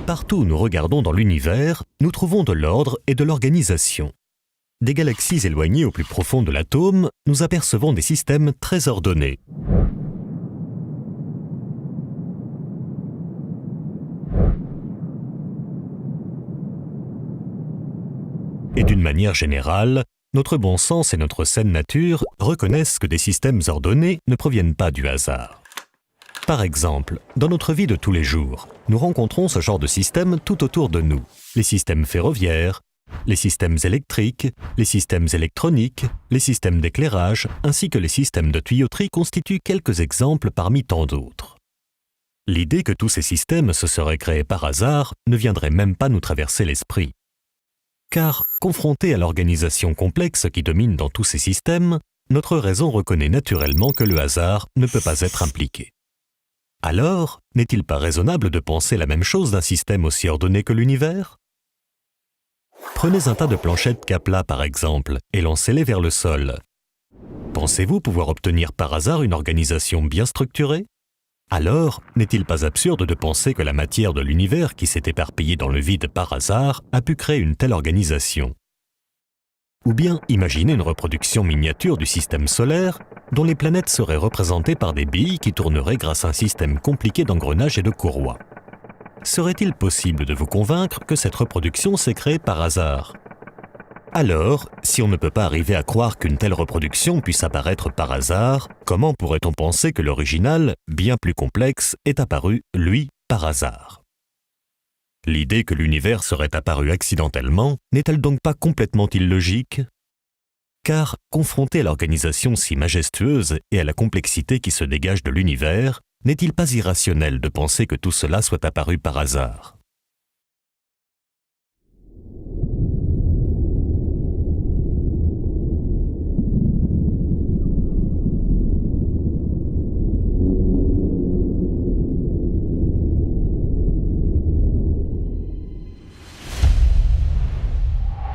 Partout où nous regardons dans l'univers, nous trouvons de l'ordre et de l'organisation. Des galaxies éloignées au plus profond de l'atome, nous apercevons des systèmes très ordonnés. Et d'une manière générale, notre bon sens et notre saine nature reconnaissent que des systèmes ordonnés ne proviennent pas du hasard. Par exemple, dans notre vie de tous les jours, nous rencontrons ce genre de systèmes tout autour de nous. Les systèmes ferroviaires, les systèmes électriques, les systèmes électroniques, les systèmes d'éclairage, ainsi que les systèmes de tuyauterie constituent quelques exemples parmi tant d'autres. L'idée que tous ces systèmes se seraient créés par hasard ne viendrait même pas nous traverser l'esprit. Car, confronté à l'organisation complexe qui domine dans tous ces systèmes, notre raison reconnaît naturellement que le hasard ne peut pas être impliqué. Alors, n'est-il pas raisonnable de penser la même chose d'un système aussi ordonné que l'univers? Prenez un tas de planchettes Kapla par exemple, et lancez-les vers le sol. Pensez-vous pouvoir obtenir par hasard une organisation bien structurée? Alors, n'est-il pas absurde de penser que la matière de l'univers qui s'est éparpillée dans le vide par hasard a pu créer une telle organisation? Ou bien imaginez une reproduction miniature du système solaire dont les planètes seraient représentées par des billes qui tourneraient grâce à un système compliqué d'engrenages et de courroies. Serait-il possible de vous convaincre que cette reproduction s'est créée par hasard? Alors, si on ne peut pas arriver à croire qu'une telle reproduction puisse apparaître par hasard, comment pourrait-on penser que l'original, bien plus complexe, est apparu, lui, par hasard? L'idée que l'univers serait apparu accidentellement n'est-elle donc pas complètement illogique? Car, confronté à l'organisation si majestueuse et à la complexité qui se dégage de l'univers, n'est-il pas irrationnel de penser que tout cela soit apparu par hasard?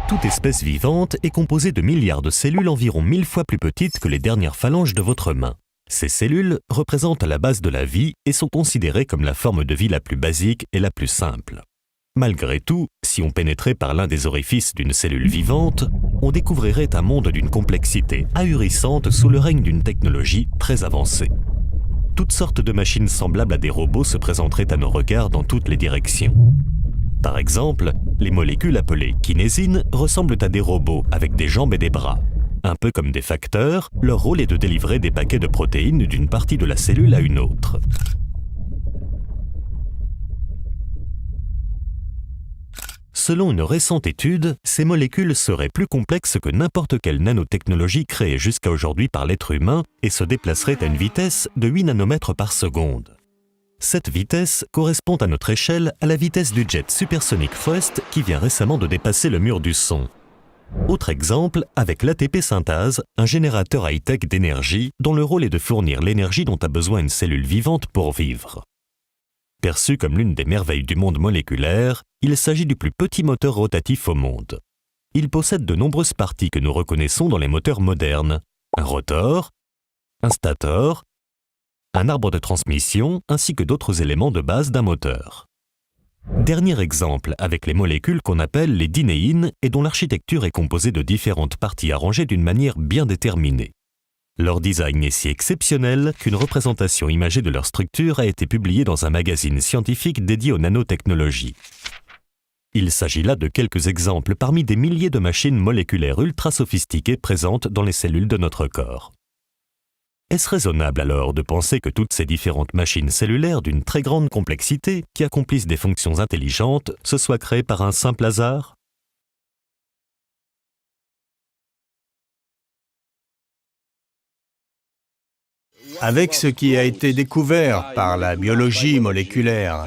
Toute espèce vivante est composée de milliards de cellules environ 1000 fois plus petites que les dernières phalanges de votre main. Ces cellules représentent la base de la vie et sont considérées comme la forme de vie la plus basique et la plus simple. Malgré tout, si on pénétrait par l'un des orifices d'une cellule vivante, on découvrirait un monde d'une complexité ahurissante sous le règne d'une technologie très avancée. Toutes sortes de machines semblables à des robots se présenteraient à nos regards dans toutes les directions. Par exemple, les molécules appelées kinésines ressemblent à des robots avec des jambes et des bras. Un peu comme des facteurs, leur rôle est de délivrer des paquets de protéines d'une partie de la cellule à une autre. Selon une récente étude, ces molécules seraient plus complexes que n'importe quelle nanotechnologie créée jusqu'à aujourd'hui par l'être humain et se déplaceraient à une vitesse de 8 nanomètres par seconde. Cette vitesse correspond à notre échelle à la vitesse du jet supersonique Thrust qui vient récemment de dépasser le mur du son. Autre exemple, avec l'ATP synthase, un générateur high-tech d'énergie dont le rôle est de fournir l'énergie dont a besoin une cellule vivante pour vivre. Perçu comme l'une des merveilles du monde moléculaire, il s'agit du plus petit moteur rotatif au monde. Il possède de nombreuses parties que nous reconnaissons dans les moteurs modernes. Un rotor, un stator, un arbre de transmission ainsi que d'autres éléments de base d'un moteur. Dernier exemple avec les molécules qu'on appelle les dinéines et dont l'architecture est composée de différentes parties arrangées d'une manière bien déterminée. Leur design est si exceptionnel qu'une représentation imagée de leur structure a été publiée dans un magazine scientifique dédié aux nanotechnologies. Il s'agit là de quelques exemples parmi des milliers de machines moléculaires ultra sophistiquées présentes dans les cellules de notre corps. Est-ce raisonnable alors de penser que toutes ces différentes machines cellulaires d'une très grande complexité qui accomplissent des fonctions intelligentes se soient créées par un simple hasard? Avec ce qui a été découvert par la biologie moléculaire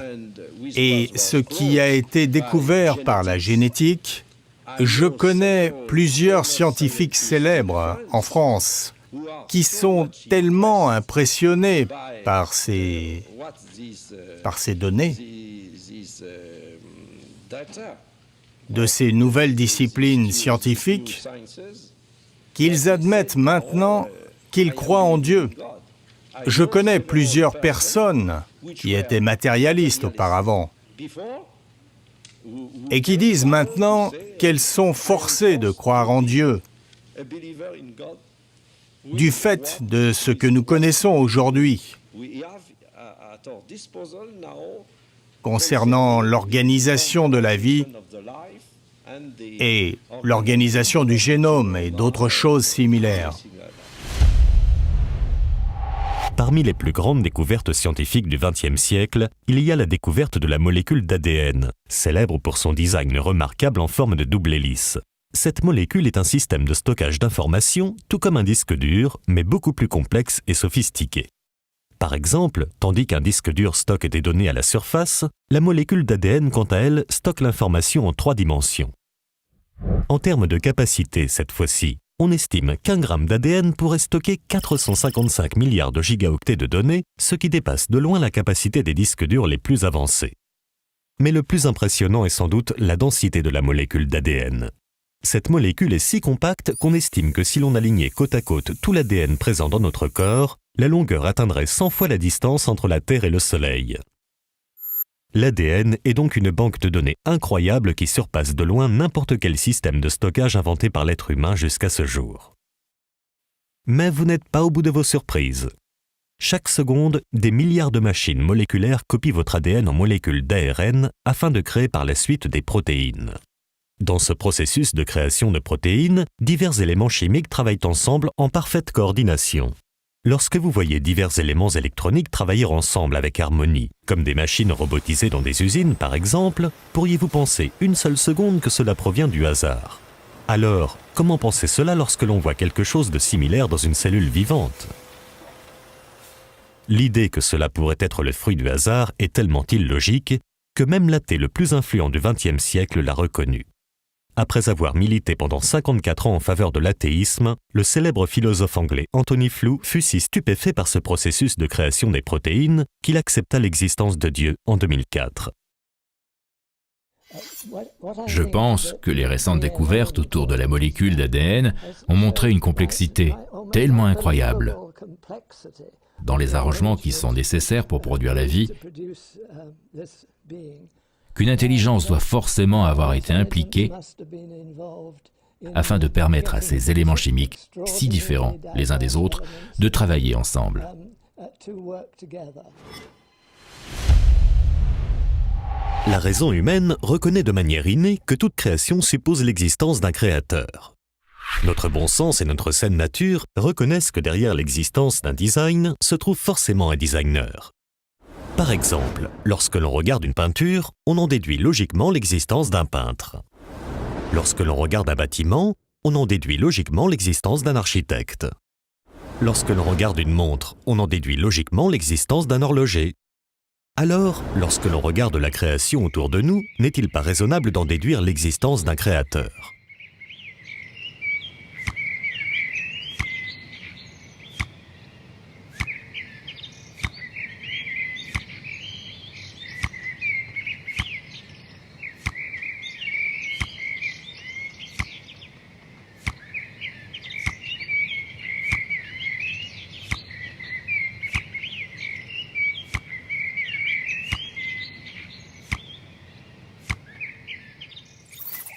et ce qui a été découvert par la génétique, je connais plusieurs scientifiques célèbres en France qui sont tellement impressionnés par ces données, de ces nouvelles disciplines scientifiques, qu'ils admettent maintenant qu'ils croient en Dieu. Je connais plusieurs personnes qui étaient matérialistes auparavant et qui disent maintenant qu'elles sont forcées de croire en Dieu du fait de ce que nous connaissons aujourd'hui concernant l'organisation de la vie et l'organisation du génome et d'autres choses similaires. Parmi les plus grandes découvertes scientifiques du XXe siècle, il y a la découverte de la molécule d'ADN, célèbre pour son design remarquable en forme de double hélice. Cette molécule est un système de stockage d'informations, tout comme un disque dur, mais beaucoup plus complexe et sophistiqué. Par exemple, tandis qu'un disque dur stocke des données à la surface, la molécule d'ADN, quant à elle, stocke l'information en 3 dimensions. En termes de capacité, cette fois-ci, on estime qu'un gramme d'ADN pourrait stocker 455 milliards de gigaoctets de données, ce qui dépasse de loin la capacité des disques durs les plus avancés. Mais le plus impressionnant est sans doute la densité de la molécule d'ADN. Cette molécule est si compacte qu'on estime que si l'on alignait côte à côte tout l'ADN présent dans notre corps, la longueur atteindrait 100 fois la distance entre la Terre et le Soleil. L'ADN est donc une banque de données incroyable qui surpasse de loin n'importe quel système de stockage inventé par l'être humain jusqu'à ce jour. Mais vous n'êtes pas au bout de vos surprises. Chaque seconde, des milliards de machines moléculaires copient votre ADN en molécules d'ARN afin de créer par la suite des protéines. Dans ce processus de création de protéines, divers éléments chimiques travaillent ensemble en parfaite coordination. Lorsque vous voyez divers éléments électroniques travailler ensemble avec harmonie, comme des machines robotisées dans des usines par exemple, pourriez-vous penser une seule seconde que cela provient du hasard? Alors, comment penser cela lorsque l'on voit quelque chose de similaire dans une cellule vivante? L'idée que cela pourrait être le fruit du hasard est tellement illogique que même l'athée le plus influent du XXe siècle l'a reconnu. Après avoir milité pendant 54 ans en faveur de l'athéisme, le célèbre philosophe anglais Anthony Flew fut si stupéfait par ce processus de création des protéines qu'il accepta l'existence de Dieu en 2004. Je pense que les récentes découvertes autour de la molécule d'ADN ont montré une complexité tellement incroyable dans les arrangements qui sont nécessaires pour produire la vie, qu'une intelligence doit forcément avoir été impliquée afin de permettre à ces éléments chimiques, si différents les uns des autres, de travailler ensemble. La raison humaine reconnaît de manière innée que toute création suppose l'existence d'un créateur. Notre bon sens et notre saine nature reconnaissent que derrière l'existence d'un design se trouve forcément un designer. Par exemple, lorsque l'on regarde une peinture, on en déduit logiquement l'existence d'un peintre. Lorsque l'on regarde un bâtiment, on en déduit logiquement l'existence d'un architecte. Lorsque l'on regarde une montre, on en déduit logiquement l'existence d'un horloger. Alors, lorsque l'on regarde la création autour de nous, n'est-il pas raisonnable d'en déduire l'existence d'un créateur ?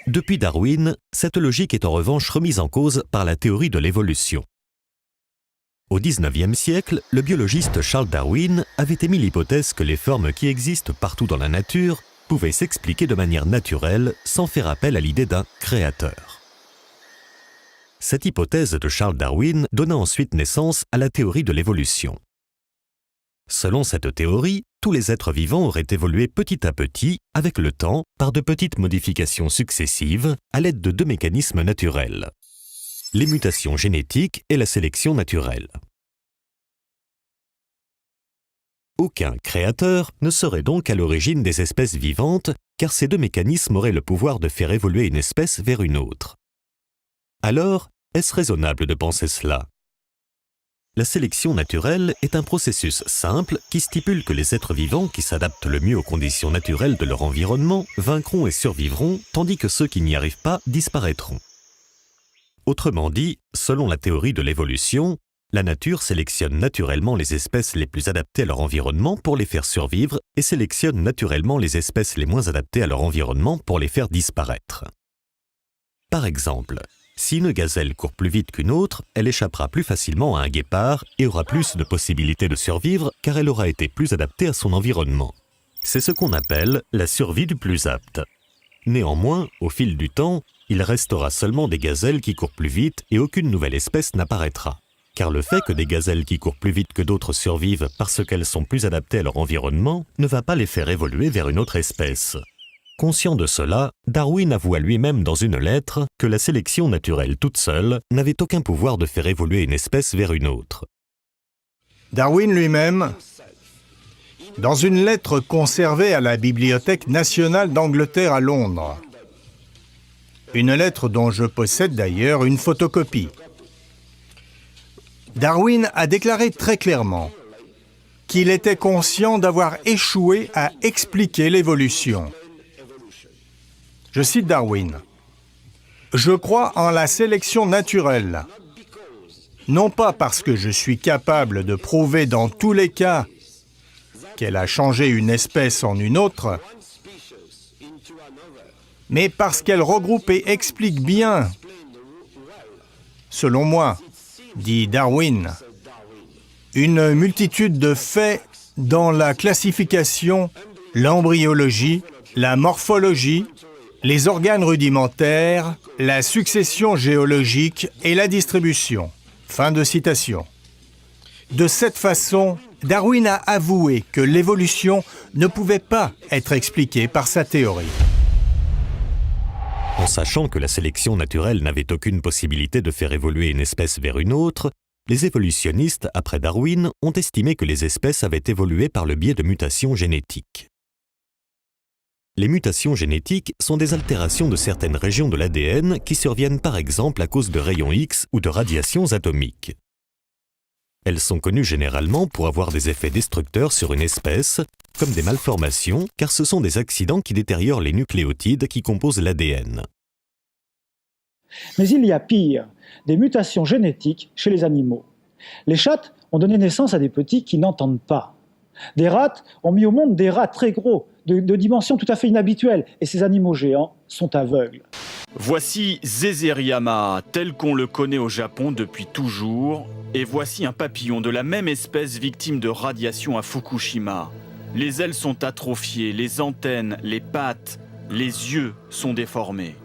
Depuis Darwin, cette logique est en revanche remise en cause par la théorie de l'évolution. Au XIXe siècle, le biologiste Charles Darwin avait émis l'hypothèse que les formes qui existent partout dans la nature pouvaient s'expliquer de manière naturelle sans faire appel à l'idée d'un créateur. Cette hypothèse de Charles Darwin donna ensuite naissance à la théorie de l'évolution. Selon cette théorie, tous les êtres vivants auraient évolué petit à petit, avec le temps, par de petites modifications successives, à l'aide de 2 mécanismes naturels: les mutations génétiques et la sélection naturelle. Aucun créateur ne serait donc à l'origine des espèces vivantes, car ces 2 mécanismes auraient le pouvoir de faire évoluer une espèce vers une autre. Alors, est-ce raisonnable de penser cela ? La sélection naturelle est un processus simple qui stipule que les êtres vivants qui s'adaptent le mieux aux conditions naturelles de leur environnement vaincront et survivront, tandis que ceux qui n'y arrivent pas disparaîtront. Autrement dit, selon la théorie de l'évolution, La nature sélectionne naturellement les espèces les plus adaptées à leur environnement pour les faire survivre et sélectionne naturellement les espèces les moins adaptées à leur environnement pour les faire disparaître. Par exemple, si une gazelle court plus vite qu'une autre, elle échappera plus facilement à un guépard et aura plus de possibilités de survivre car elle aura été plus adaptée à son environnement. C'est ce qu'on appelle la survie du plus apte. Néanmoins, au fil du temps, il restera seulement des gazelles qui courent plus vite et aucune nouvelle espèce n'apparaîtra. Car le fait que des gazelles qui courent plus vite que d'autres survivent parce qu'elles sont plus adaptées à leur environnement ne va pas les faire évoluer vers une autre espèce. Conscient de cela, Darwin avoua lui-même dans une lettre que la sélection naturelle toute seule n'avait aucun pouvoir de faire évoluer une espèce vers une autre. Darwin lui-même, dans une lettre conservée à la Bibliothèque nationale d'Angleterre à Londres, une lettre dont je possède d'ailleurs une photocopie, Darwin a déclaré très clairement qu'il était conscient d'avoir échoué à expliquer l'évolution. Je cite Darwin. « Je crois en la sélection naturelle, non pas parce que je suis capable de prouver dans tous les cas qu'elle a changé une espèce en une autre, mais parce qu'elle regroupe et explique bien, selon moi, dit Darwin, une multitude de faits dans la classification, l'embryologie, la morphologie, les organes rudimentaires, la succession géologique et la distribution. » Fin de citation. De cette façon, Darwin a avoué que l'évolution ne pouvait pas être expliquée par sa théorie. En sachant que la sélection naturelle n'avait aucune possibilité de faire évoluer une espèce vers une autre, les évolutionnistes, après Darwin, ont estimé que les espèces avaient évolué par le biais de mutations génétiques. Les mutations génétiques sont des altérations de certaines régions de l'ADN qui surviennent par exemple à cause de rayons X ou de radiations atomiques. Elles sont connues généralement pour avoir des effets destructeurs sur une espèce, comme des malformations, car ce sont des accidents qui détériorent les nucléotides qui composent l'ADN. Mais il y a pire, des mutations génétiques chez les animaux. Les chattes ont donné naissance à des petits qui n'entendent pas. Des rats ont mis au monde des rats très gros, de dimensions tout à fait inhabituelles, et ces animaux géants sont aveugles. Voici Zezeriama, tel qu'on le connaît au Japon depuis toujours, et voici un papillon de la même espèce victime de radiation à Fukushima. Les ailes sont atrophiées, les antennes, les pattes, les yeux sont déformés.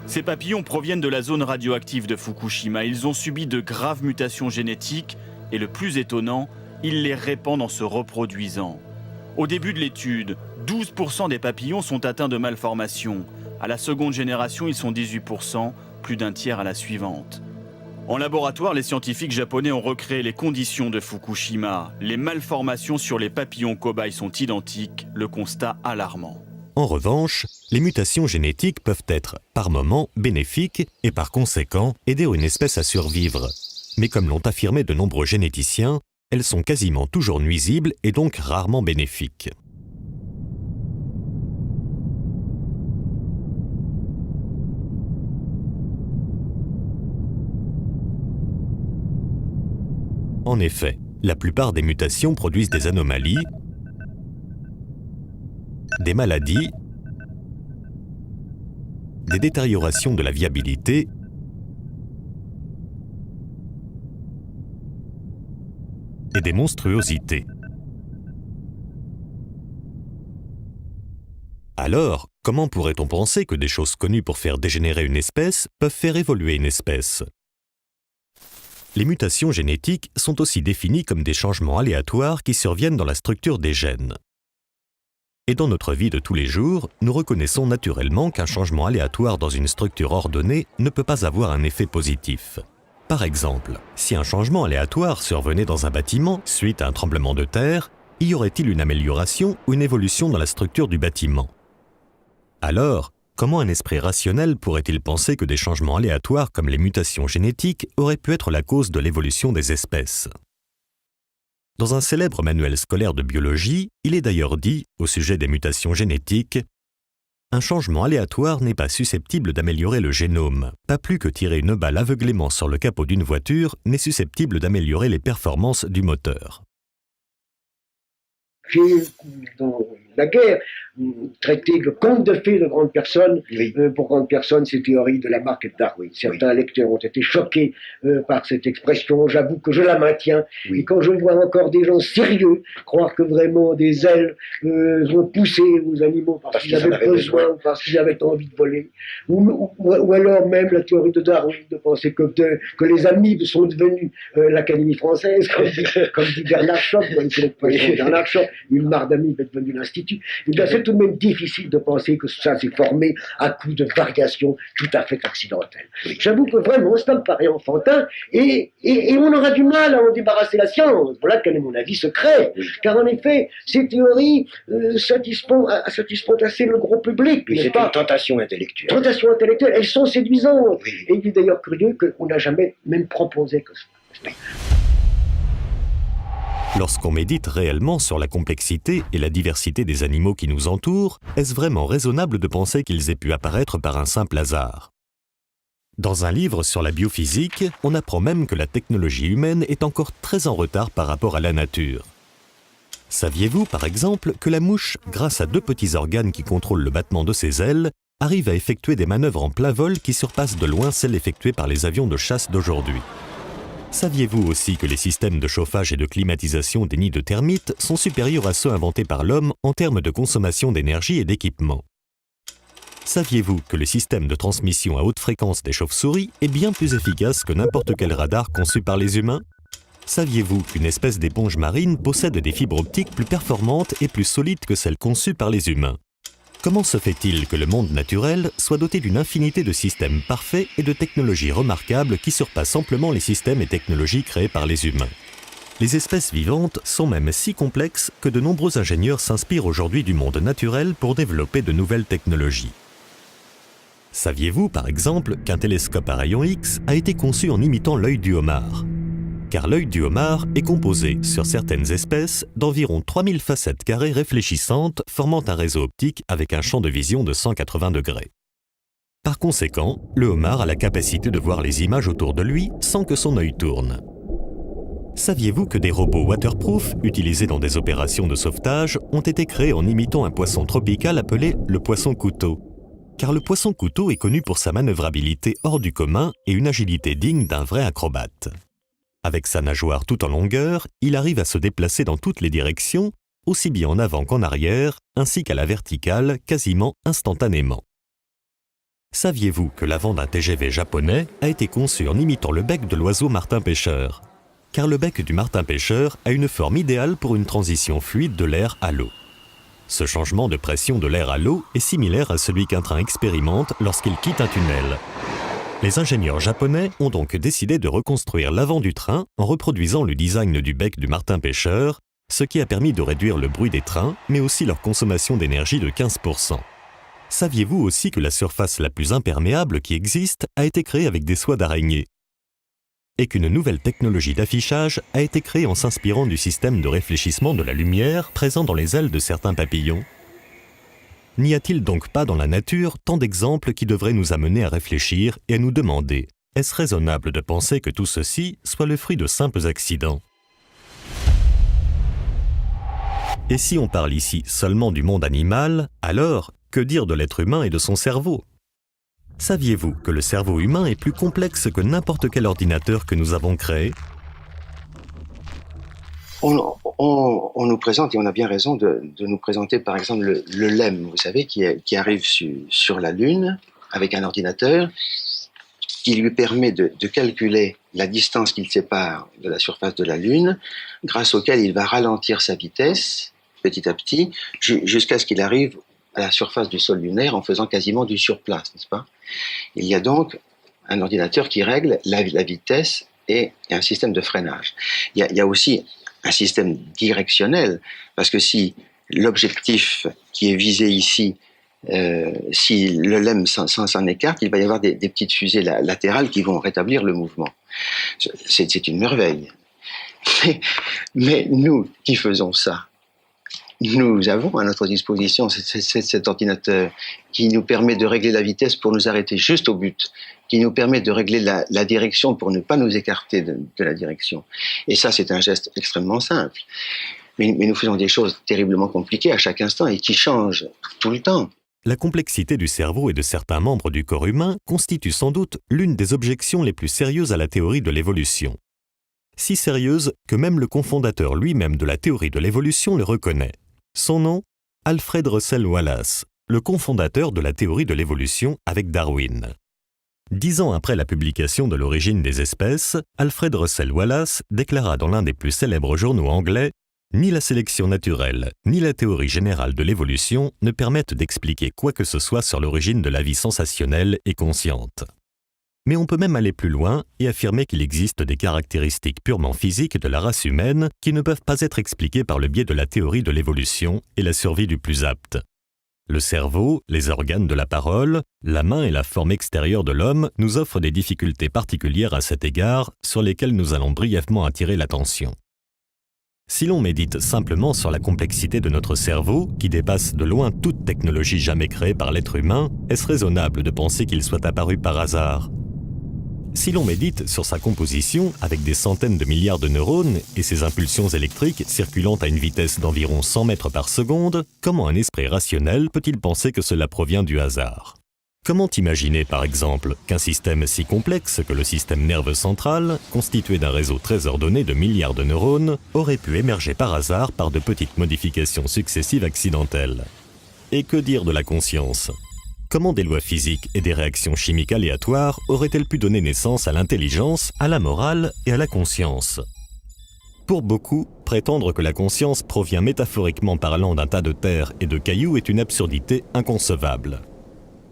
Ces papillons proviennent de la zone radioactive de Fukushima. Ils ont subi de graves mutations génétiques et le plus étonnant, ils les répandent en se reproduisant. Au début de l'étude, 12% des papillons sont atteints de malformations. À la seconde génération, ils sont 18%, plus d'un tiers à la suivante. En laboratoire, les scientifiques japonais ont recréé les conditions de Fukushima. Les malformations sur les papillons cobayes sont identiques, le constat alarmant. En revanche, les mutations génétiques peuvent être, par moments, bénéfiques et par conséquent aider une espèce à survivre. Mais comme l'ont affirmé de nombreux généticiens, elles sont quasiment toujours nuisibles et donc rarement bénéfiques. En effet, la plupart des mutations produisent des anomalies, des maladies, des détériorations de la viabilité et des monstruosités. Alors, comment pourrait-on penser que des choses connues pour faire dégénérer une espèce peuvent faire évoluer une espèce ? Les mutations génétiques sont aussi définies comme des changements aléatoires qui surviennent dans la structure des gènes. Et dans notre vie de tous les jours, nous reconnaissons naturellement qu'un changement aléatoire dans une structure ordonnée ne peut pas avoir un effet positif. Par exemple, si un changement aléatoire survenait dans un bâtiment suite à un tremblement de terre, y aurait-il une amélioration ou une évolution dans la structure du bâtiment ? Alors, comment un esprit rationnel pourrait-il penser que des changements aléatoires comme les mutations génétiques auraient pu être la cause de l'évolution des espèces ? Dans un célèbre manuel scolaire de biologie, il est d'ailleurs dit, au sujet des mutations génétiques, un changement aléatoire n'est pas susceptible d'améliorer le génome, pas plus que tirer une balle aveuglément sur le capot d'une voiture n'est susceptible d'améliorer les performances du moteur. J'ai, dans la guerre, traité le conte de fées de grandes personnes. Oui. Pour grandes personnes, ces théories de Lamarck et de Darwin. Certains lecteurs ont été choqués par cette expression. J'avoue que je la maintiens. Oui. Et quand je vois encore des gens sérieux croire que vraiment des ailes vont pousser aux animaux parce qu'ils avaient besoin ou parce qu'ils avaient envie de voler, ou alors même la théorie de Darwin, de penser que les amibes sont devenus l'Académie française, comme dit Bernard Schoch, Bernard Schoch, une mare d'amibes est devenue l'Institut. Et bien, c'est tout de même difficile de penser que ça s'est formé à coup de variations tout à fait accidentelles. Oui. J'avoue que vraiment, ça me paraît enfantin, et on aura du mal à en débarrasser la science. Voilà quel est mon avis secret. Oui. Car en effet, ces théories satisfont assez le gros public. Mais c'est pas une tentation intellectuelle. Tentation intellectuelle, elles sont séduisantes. Oui. Et il est d'ailleurs curieux qu'on n'a jamais même proposé que ça. Oui. Lorsqu'on médite réellement sur la complexité et la diversité des animaux qui nous entourent, est-ce vraiment raisonnable de penser qu'ils aient pu apparaître par un simple hasard ? Dans un livre sur la biophysique, on apprend même que la technologie humaine est encore très en retard par rapport à la nature. Saviez-vous, par exemple, que la mouche, grâce à 2 petits organes qui contrôlent le battement de ses ailes, arrive à effectuer des manœuvres en plein vol qui surpassent de loin celles effectuées par les avions de chasse d'aujourd'hui ? Saviez-vous aussi que les systèmes de chauffage et de climatisation des nids de termites sont supérieurs à ceux inventés par l'homme en termes de consommation d'énergie et d'équipement ? Saviez-vous que le système de transmission à haute fréquence des chauves-souris est bien plus efficace que n'importe quel radar conçu par les humains ? Saviez-vous qu'une espèce d'éponge marine possède des fibres optiques plus performantes et plus solides que celles conçues par les humains ? Comment se fait-il que le monde naturel soit doté d'une infinité de systèmes parfaits et de technologies remarquables qui surpassent amplement les systèmes et technologies créés par les humains ? Les espèces vivantes sont même si complexes que de nombreux ingénieurs s'inspirent aujourd'hui du monde naturel pour développer de nouvelles technologies. Saviez-vous, par exemple, qu'un télescope à rayons X a été conçu en imitant l'œil du homard ? Car l'œil du homard est composé, sur certaines espèces, d'environ 3000 facettes carrées réfléchissantes formant un réseau optique avec un champ de vision de 180 degrés. Par conséquent, le homard a la capacité de voir les images autour de lui sans que son œil tourne. Saviez-vous que des robots waterproof, utilisés dans des opérations de sauvetage, ont été créés en imitant un poisson tropical appelé le poisson-couteau ? Car le poisson-couteau est connu pour sa manœuvrabilité hors du commun et une agilité digne d'un vrai acrobate. Avec sa nageoire tout en longueur, il arrive à se déplacer dans toutes les directions, aussi bien en avant qu'en arrière, ainsi qu'à la verticale, quasiment instantanément. Saviez-vous que l'avant d'un TGV japonais a été conçu en imitant le bec de l'oiseau martin-pêcheur ? Car le bec du martin-pêcheur a une forme idéale pour une transition fluide de l'air à l'eau. Ce changement de pression de l'air à l'eau est similaire à celui qu'un train expérimente lorsqu'il quitte un tunnel. Les ingénieurs japonais ont donc décidé de reconstruire l'avant du train en reproduisant le design du bec du martin-pêcheur, ce qui a permis de réduire le bruit des trains, mais aussi leur consommation d'énergie de 15%. Saviez-vous aussi que la surface la plus imperméable qui existe a été créée avec des soies d'araignée ? Et qu'une nouvelle technologie d'affichage a été créée en s'inspirant du système de réfléchissement de la lumière présent dans les ailes de certains papillons ? N'y a-t-il donc pas dans la nature tant d'exemples qui devraient nous amener à réfléchir et à nous demander « Est-ce raisonnable de penser que tout ceci soit le fruit de simples accidents ?» Et si on parle ici seulement du monde animal, alors que dire de l'être humain et de son cerveau ? Saviez-vous que le cerveau humain est plus complexe que n'importe quel ordinateur que nous avons créé ? On nous présente, et on a bien raison de nous présenter par exemple le LEM, vous savez, qui arrive sur la Lune avec un ordinateur qui lui permet de calculer la distance qu'il sépare de la surface de la Lune, grâce auquel il va ralentir sa vitesse petit à petit jusqu'à ce qu'il arrive à la surface du sol lunaire en faisant quasiment du surplace, n'est-ce pas ? Il y a donc un ordinateur qui règle la vitesse et un système de freinage. Il y a aussi un système directionnel, parce que si l'objectif qui est visé ici, si le LEM s'en écarte, il va y avoir des petites fusées latérales qui vont rétablir le mouvement. C'est une merveille. Mais nous qui faisons ça, Nous avons à notre disposition cet ordinateur qui nous permet de régler la vitesse pour nous arrêter juste au but, qui nous permet de régler la direction pour ne pas nous écarter de la direction. Et ça, c'est un geste extrêmement simple. Mais nous faisons des choses terriblement compliquées à chaque instant et qui changent tout le temps. La complexité du cerveau et de certains membres du corps humain constitue sans doute l'une des objections les plus sérieuses à la théorie de l'évolution. Si sérieuse que même le cofondateur lui-même de la théorie de l'évolution le reconnaît. Son nom, Alfred Russel Wallace, le cofondateur de la théorie de l'évolution avec Darwin. 10 ans après la publication de l'origine des espèces, Alfred Russel Wallace déclara dans l'un des plus célèbres journaux anglais « Ni la sélection naturelle, ni la théorie générale de l'évolution ne permettent d'expliquer quoi que ce soit sur l'origine de la vie sensationnelle et consciente. » Mais on peut même aller plus loin et affirmer qu'il existe des caractéristiques purement physiques de la race humaine qui ne peuvent pas être expliquées par le biais de la théorie de l'évolution et la survie du plus apte. Le cerveau, les organes de la parole, la main et la forme extérieure de l'homme nous offrent des difficultés particulières à cet égard sur lesquelles nous allons brièvement attirer l'attention. Si l'on médite simplement sur la complexité de notre cerveau, qui dépasse de loin toute technologie jamais créée par l'être humain, est-ce raisonnable de penser qu'il soit apparu par hasard ? Si l'on médite sur sa composition avec des centaines de milliards de neurones et ses impulsions électriques circulant à une vitesse d'environ 100 mètres par seconde, comment un esprit rationnel peut-il penser que cela provient du hasard ? Comment imaginer, par exemple, qu'un système si complexe que le système nerveux central, constitué d'un réseau très ordonné de milliards de neurones, aurait pu émerger par hasard par de petites modifications successives accidentelles ? Et que dire de la conscience ? Comment des lois physiques et des réactions chimiques aléatoires auraient-elles pu donner naissance à l'intelligence, à la morale et à la conscience ? Pour beaucoup, prétendre que la conscience provient métaphoriquement parlant d'un tas de terre et de cailloux est une absurdité inconcevable.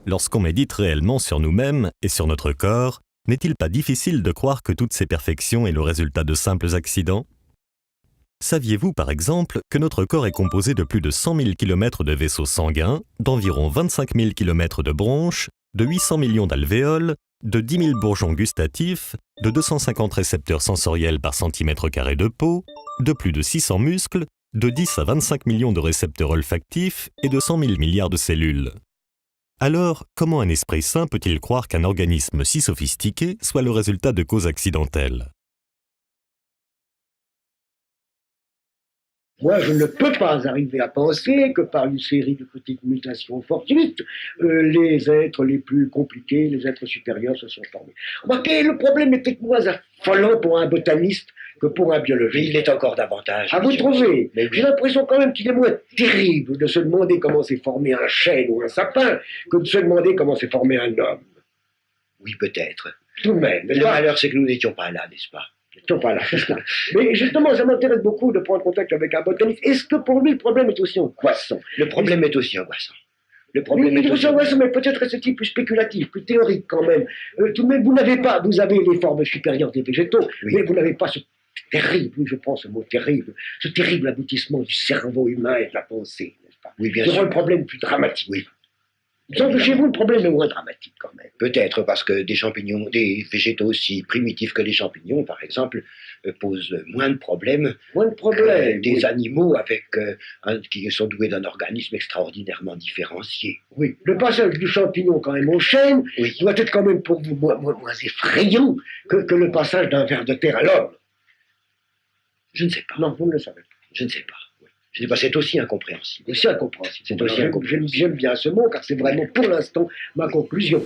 Lorsqu'on médite réellement sur nous-mêmes et sur notre corps, n'est-il pas difficile de croire que toutes ces perfections est le résultat de simples accidents ? Saviez-vous, par exemple, que notre corps est composé de plus de 100 000 km de vaisseaux sanguins, d'environ 25 000 km de bronches, de 800 millions d'alvéoles, de 10 000 bourgeons gustatifs, de 250 récepteurs sensoriels par centimètre carré de peau, de plus de 600 muscles, de 10 à 25 millions de récepteurs olfactifs et de 100 000 milliards de cellules. Alors, comment un esprit sain peut-il croire qu'un organisme si sophistiqué soit le résultat de causes accidentelles ? Moi, je ne peux pas arriver à penser que par une série de petites mutations fortuites, les êtres les plus compliqués, les êtres supérieurs se sont formés. Remarquez, le problème est peut-être moins affolant pour un botaniste que pour un biologiste. Il l'est encore davantage. À vous trouver. J'ai l'impression quand même qu'il est moins terrible de se demander comment s'est formé un chêne ou un sapin que de se demander comment s'est formé un homme. Oui, peut-être. Tout de même. Le malheur, c'est que nous n'étions pas là, n'est-ce pas ? Pas là, c'est ça. Mais justement, ça m'intéresse beaucoup de prendre contact avec un botaniste. Est-ce que pour lui, le problème est aussi angoissant ? Le problème est aussi angoissant. Le Oui, il est aussi angoissant, mais peut-être est-il plus spéculatif, plus théorique quand même. Tout de même, vous avez les formes supérieures des végétaux, oui. Mais vous n'avez pas ce terrible, je pense, ce mot terrible, ce terrible aboutissement du cerveau humain et de la pensée, n'est-ce pas ? Oui, bien sûr. Le problème plus dramatique. Oui. Sauf que chez vous, le problème est moins dramatique quand même. Peut-être parce que des champignons, des végétaux aussi primitifs que les champignons, par exemple, posent moins de problèmes. Moins de problèmes. Des oui. animaux qui sont doués d'un organisme extraordinairement différencié. Oui. Le passage du champignon quand même au chêne oui. Doit être quand même pour vous moins effrayant que le passage d'un ver de terre à l'homme. Je ne sais pas. Non, vous ne le savez pas. Je ne sais pas. Je ne sais pas, c'est aussi incompréhensible. C'est incompréhensible. C'est aussi incompréhensible. J'aime bien ce mot car c'est vraiment pour l'instant ma conclusion.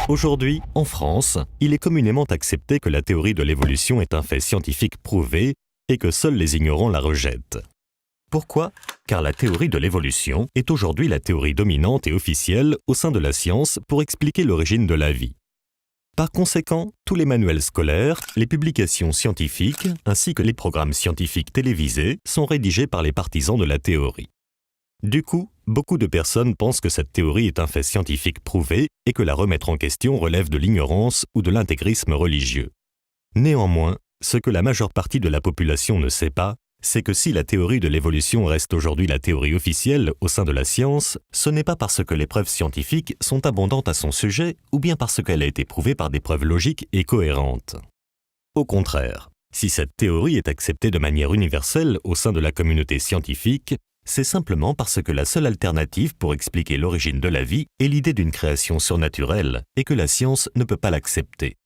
Aujourd'hui, en France, il est communément accepté que la théorie de l'évolution est un fait scientifique prouvé et que seuls les ignorants la rejettent. Pourquoi ? Car la théorie de l'évolution est aujourd'hui la théorie dominante et officielle au sein de la science pour expliquer l'origine de la vie. Par conséquent, tous les manuels scolaires, les publications scientifiques, ainsi que les programmes scientifiques télévisés sont rédigés par les partisans de la théorie. Du coup, beaucoup de personnes pensent que cette théorie est un fait scientifique prouvé et que la remettre en question relève de l'ignorance ou de l'intégrisme religieux. Néanmoins, ce que la majeure partie de la population ne sait pas, c'est que si la théorie de l'évolution reste aujourd'hui la théorie officielle au sein de la science, ce n'est pas parce que les preuves scientifiques sont abondantes à son sujet ou bien parce qu'elle a été prouvée par des preuves logiques et cohérentes. Au contraire, Si cette théorie est acceptée de manière universelle au sein de la communauté scientifique, c'est simplement parce que la seule alternative pour expliquer l'origine de la vie est l'idée d'une création surnaturelle et que la science ne peut pas l'accepter.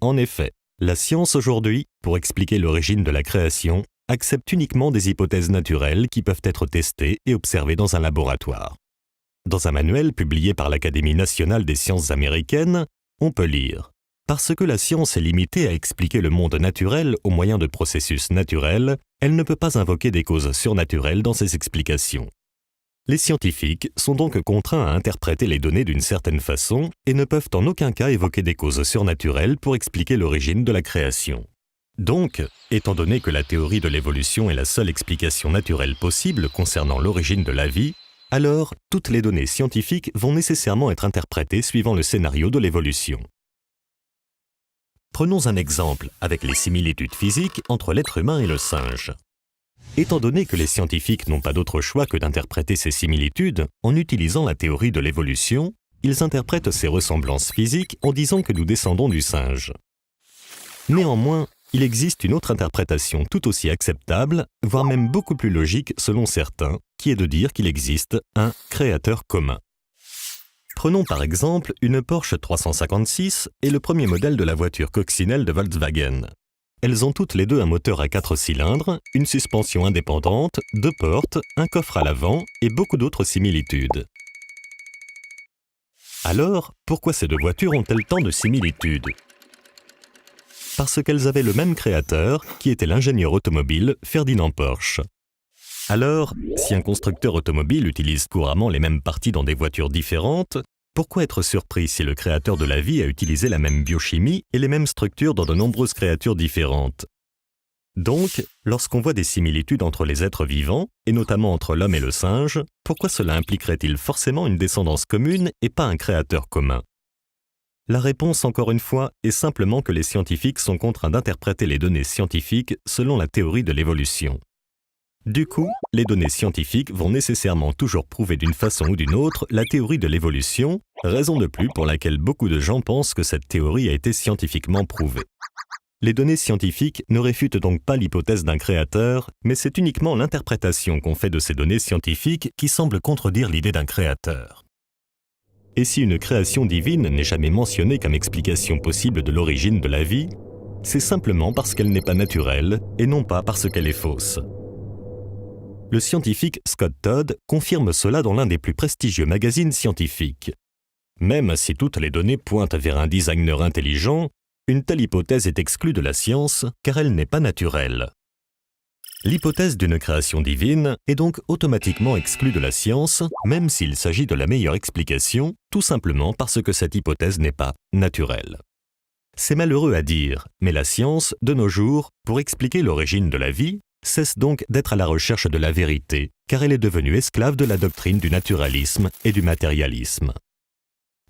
En effet, la science aujourd'hui, pour expliquer l'origine de la création, accepte uniquement des hypothèses naturelles qui peuvent être testées et observées dans un laboratoire. Dans un manuel publié par l'Académie nationale des sciences américaines, on peut lire « Parce que la science est limitée à expliquer le monde naturel au moyen de processus naturels, elle ne peut pas invoquer des causes surnaturelles dans ses explications. Les scientifiques sont donc contraints à interpréter les données d'une certaine façon et ne peuvent en aucun cas évoquer des causes surnaturelles pour expliquer l'origine de la création. Donc, étant donné que la théorie de l'évolution est la seule explication naturelle possible concernant l'origine de la vie, alors toutes les données scientifiques vont nécessairement être interprétées suivant le scénario de l'évolution. Prenons un exemple avec les similitudes physiques entre l'être humain et le singe. Étant donné que les scientifiques n'ont pas d'autre choix que d'interpréter ces similitudes en utilisant la théorie de l'évolution, ils interprètent ces ressemblances physiques en disant que nous descendons du singe. Néanmoins, il existe une autre interprétation tout aussi acceptable, voire même beaucoup plus logique selon certains, qui est de dire qu'il existe un créateur commun. Prenons par exemple une Porsche 356 et le premier modèle de la voiture coccinelle de Volkswagen. Elles ont toutes les deux un moteur à 4 cylindres, une suspension indépendante, 2 portes, un coffre à l'avant et beaucoup d'autres similitudes. Alors, pourquoi ces deux voitures ont-elles tant de similitudes ? Parce qu'elles avaient le même créateur, qui était l'ingénieur automobile Ferdinand Porsche. Alors, si un constructeur automobile utilise couramment les mêmes parties dans des voitures différentes, pourquoi être surpris si le créateur de la vie a utilisé la même biochimie et les mêmes structures dans de nombreuses créatures différentes ? Donc, lorsqu'on voit des similitudes entre les êtres vivants, et notamment entre l'homme et le singe, pourquoi cela impliquerait-il forcément une descendance commune et pas un créateur commun ? La réponse, encore une fois, est simplement que les scientifiques sont contraints d'interpréter les données scientifiques selon la théorie de l'évolution. Du coup, les données scientifiques vont nécessairement toujours prouver d'une façon ou d'une autre la théorie de l'évolution, raison de plus pour laquelle beaucoup de gens pensent que cette théorie a été scientifiquement prouvée. Les données scientifiques ne réfutent donc pas l'hypothèse d'un créateur, mais c'est uniquement l'interprétation qu'on fait de ces données scientifiques qui semble contredire l'idée d'un créateur. Et si une création divine n'est jamais mentionnée comme explication possible de l'origine de la vie, c'est simplement parce qu'elle n'est pas naturelle et non pas parce qu'elle est fausse. Le scientifique Scott Todd confirme cela dans l'un des plus prestigieux magazines scientifiques. Même si toutes les données pointent vers un designer intelligent, une telle hypothèse est exclue de la science car elle n'est pas naturelle. L'hypothèse d'une création divine est donc automatiquement exclue de la science, même s'il s'agit de la meilleure explication, tout simplement parce que cette hypothèse n'est pas naturelle. C'est malheureux à dire, mais la science, de nos jours, pour expliquer l'origine de la vie, cesse donc d'être à la recherche de la vérité, car elle est devenue esclave de la doctrine du naturalisme et du matérialisme.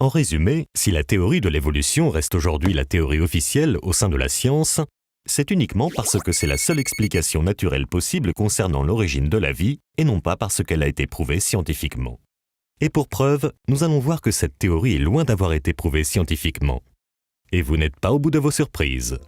En résumé, si la théorie de l'évolution reste aujourd'hui la théorie officielle au sein de la science, c'est uniquement parce que c'est la seule explication naturelle possible concernant l'origine de la vie et non pas parce qu'elle a été prouvée scientifiquement. Et pour preuve, nous allons voir que cette théorie est loin d'avoir été prouvée scientifiquement. Et vous n'êtes pas au bout de vos surprises.